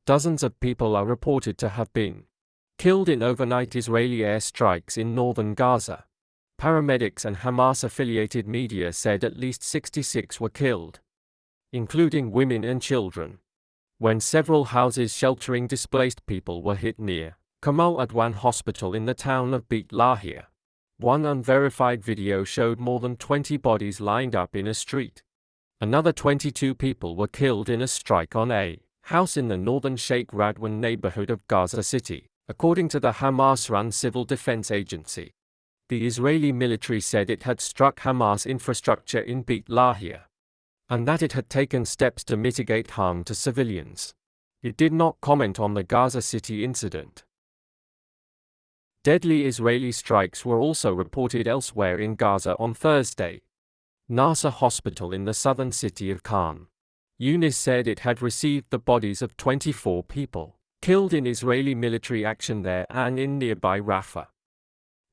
Dozens of people are reported to have been killed in overnight Israeli airstrikes in northern Gaza. Paramedics and Hamas-affiliated media said at least 66 were killed, including women and children, when several houses sheltering displaced people were hit near Kamal Adwan Hospital in the town of Beit Lahia. One unverified video showed more than 20 bodies lined up in a street. Another 22 people were killed in a strike on a house in the northern Sheikh Radwan neighborhood of Gaza City, according to the Hamas-run civil defense agency. The Israeli military said it had struck Hamas infrastructure in Beit Lahia, and that it had taken steps to mitigate harm to civilians. It did not comment on the Gaza City incident. Deadly Israeli strikes were also reported elsewhere in Gaza on Thursday. Nasser Hospital in the southern city of Khan Yunis said it had received the bodies of 24 people killed in Israeli military action there and in nearby Rafah.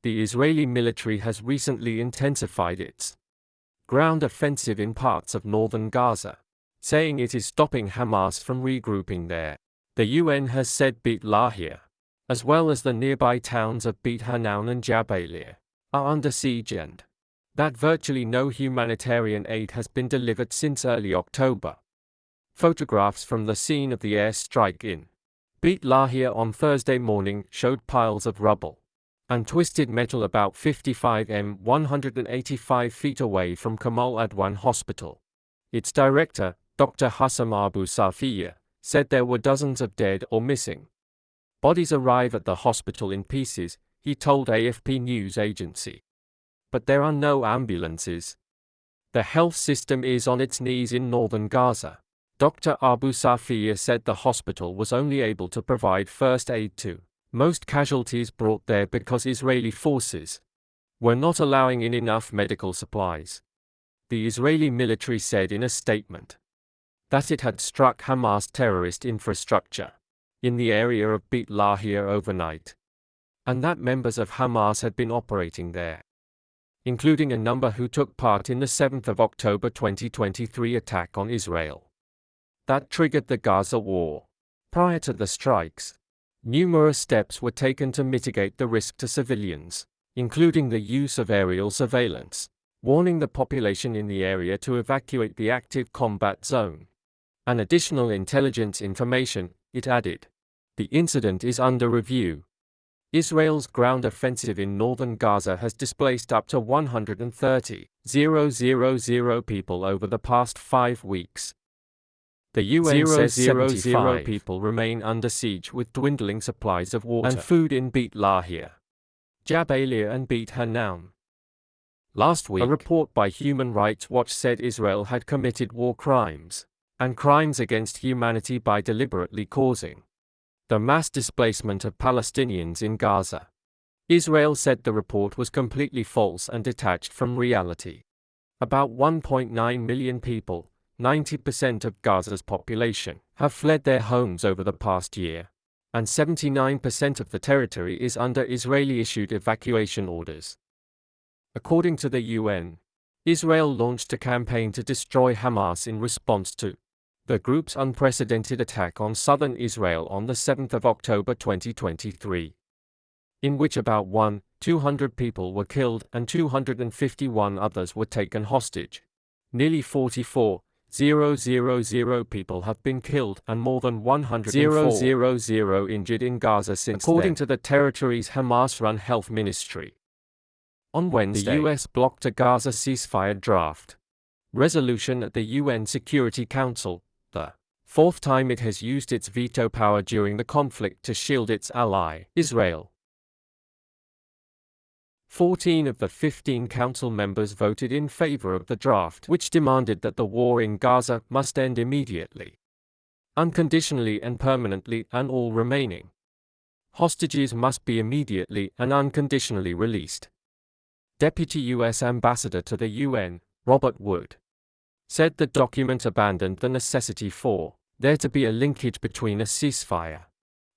The Israeli military has recently intensified its ground offensive in parts of northern Gaza, saying it is stopping Hamas from regrouping there. The UN has said Beit Lahia, as well as the nearby towns of Beit Hanoun and Jabalia, are under siege and that virtually no humanitarian aid has been delivered since early October. Photographs from the scene of the airstrike in Beit Lahia on Thursday morning showed piles of rubble and twisted metal about 55 m 185 feet away from Kamal Adwan Hospital. Its director, Dr. Hussam Abu Safiya, said there were dozens of dead or missing bodies arrive at the hospital in pieces, he told AFP news agency. But there are no ambulances. The health system is on its knees in northern Gaza. Dr. Abu Safiya said the hospital was only able to provide first aid to most casualties brought there because Israeli forces were not allowing in enough medical supplies. The Israeli military said in a statement that it had struck Hamas terrorist infrastructure in the area of Beit Lahia overnight, and that members of Hamas had been operating there, including a number who took part in the 7th of October 2023 attack on Israel that triggered the Gaza war. Prior to the strikes, numerous steps were taken to mitigate the risk to civilians, including the use of aerial surveillance, warning the population in the area to evacuate the active combat zone, and additional intelligence information, it added. The incident is under review. Israel's ground offensive in northern Gaza has displaced up to 130,000 people over the past 5 weeks. The UN says 75 people remain under siege with dwindling supplies of water and food in Beit Lahia, Jabalia and Beit Hanoun. Last week, a report by Human Rights Watch said Israel had committed war crimes and crimes against humanity by deliberately causing the mass displacement of Palestinians in Gaza. Israel said the report was completely false and detached from reality. About 1.9 million people, 90% of Gaza's population, have fled their homes over the past year, and 79% of the territory is under Israeli-issued evacuation orders. According to the UN, Israel launched a campaign to destroy Hamas in response to the group's unprecedented attack on southern Israel on the 7th of October 2023, in which about 200 people were killed and 251 others were taken hostage. Nearly 44,000 people have been killed and more than 104,000 injured in Gaza since according to the territory's Hamas-run health ministry. On Wednesday, the US blocked a Gaza ceasefire draft resolution at the UN Security Council, the fourth time it has used its veto power during the conflict to shield its ally, Israel. 14 of the 15 council members voted in favor of the draft, which demanded that the war in Gaza must end immediately, unconditionally and permanently, and all remaining hostages must be immediately and unconditionally released. Deputy U.S. Ambassador to the UN, Robert Wood, said the document abandoned the necessity for there to be a linkage between a ceasefire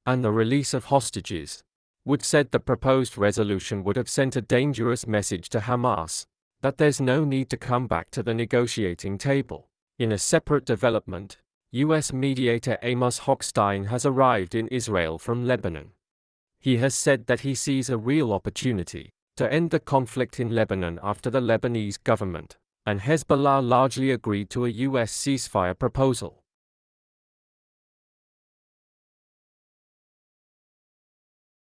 and the release of hostages. Wood said the proposed resolution would have sent a dangerous message to Hamas that there's no need to come back to the negotiating table. In a separate development, U.S. mediator Amos Hochstein has arrived in Israel from Lebanon. He has said that he sees a real opportunity to end the conflict in Lebanon after the Lebanese government and Hezbollah largely agreed to a U.S. ceasefire proposal.